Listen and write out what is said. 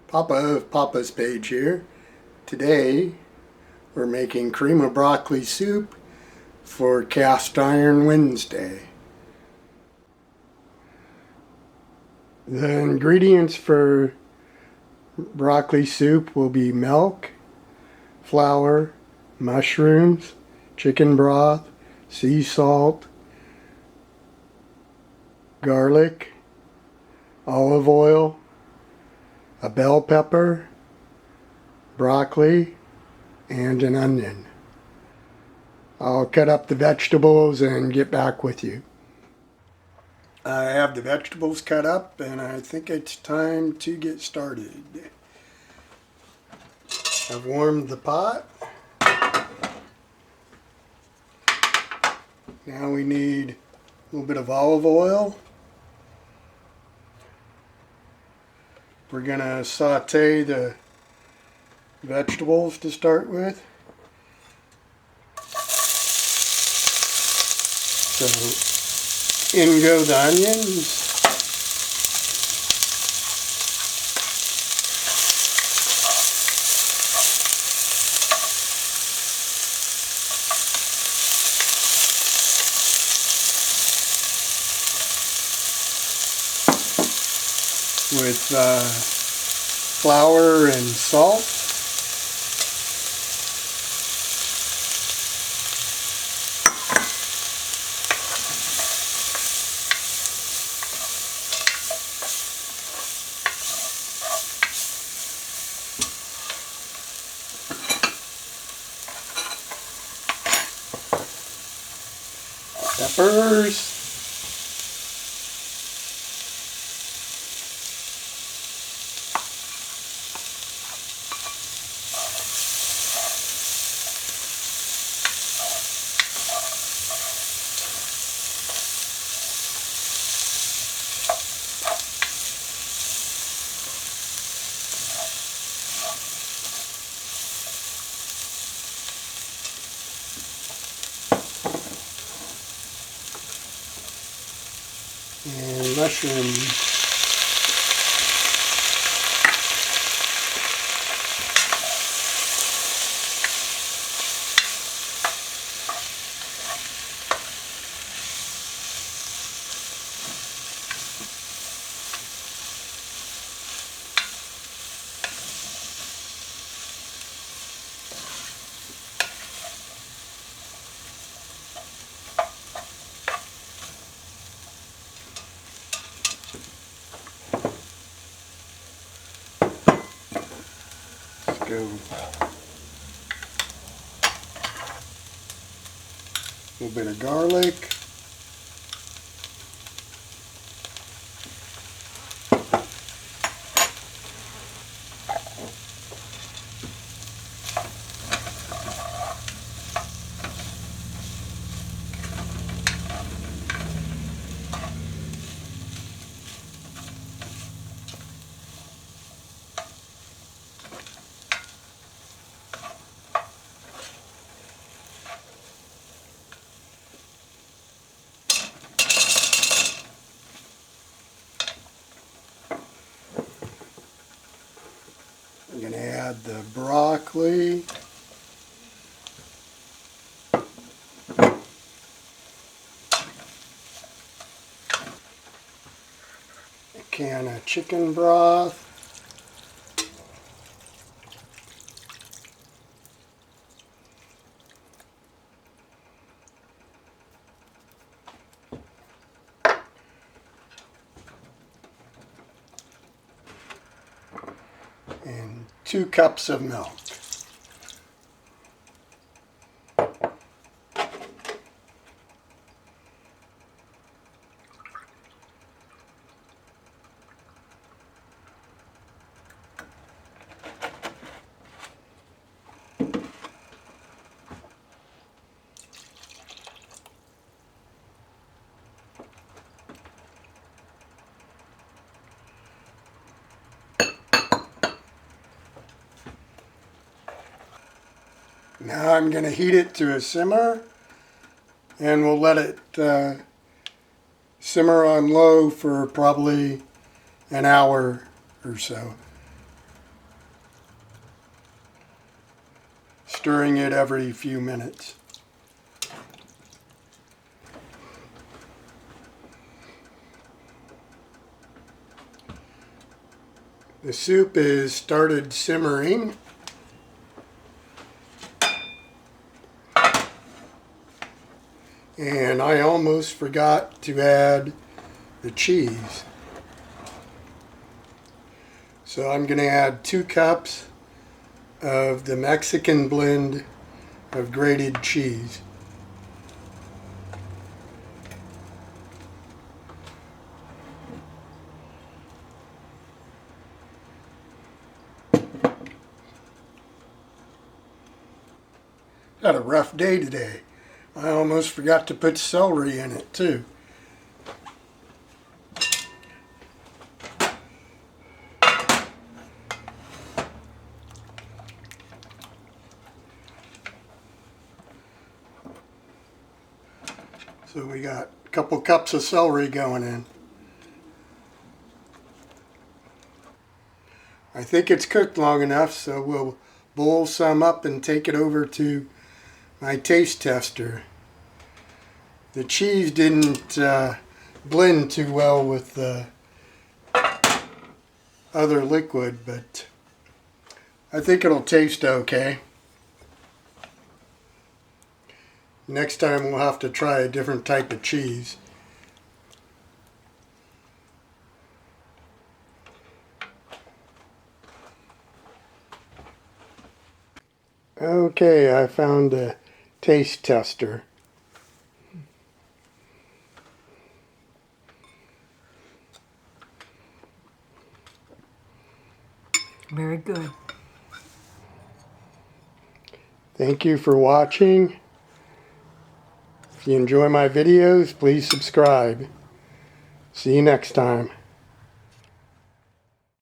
Papa of PaPa's page here. Today we're making cream of broccoli soup for Cast Iron Wednesday. The ingredients for broccoli soup will be milk, flour, mushrooms, chicken broth, sea salt, garlic, olive oil, a bell pepper, broccoli, and an onion. I'll cut up the vegetables and get back with you. I have the vegetables cut up and I think it's time to get started. I've warmed the pot. Now we need a little bit of olive oil. We're going to saute the vegetables to start with. So in go the onions. With flour and salt. Peppers. And mushrooms. Go. A little bit of garlic. I'm going to add the broccoli. A can of chicken broth. And 2 cups of milk. Now I'm going to heat it to a simmer, and we'll let it simmer on low for probably an hour or so. stirring it every few minutes. The soup is started simmering. And I almost forgot to add the cheese. So I'm going to add 2 cups of the Mexican blend of grated cheese. Had a rough day today. I almost forgot to put celery in it too. So we got a couple cups of celery going in. I think it's cooked long enough, so we'll boil some up and take it over to my taste tester. The cheese didn't blend too well with the other liquid, but I think it'll taste okay. Next time we'll have to try a different type of cheese. Okay, I found the taste tester. Very good. Thank you for watching. If you enjoy my videos, please subscribe. See you next time.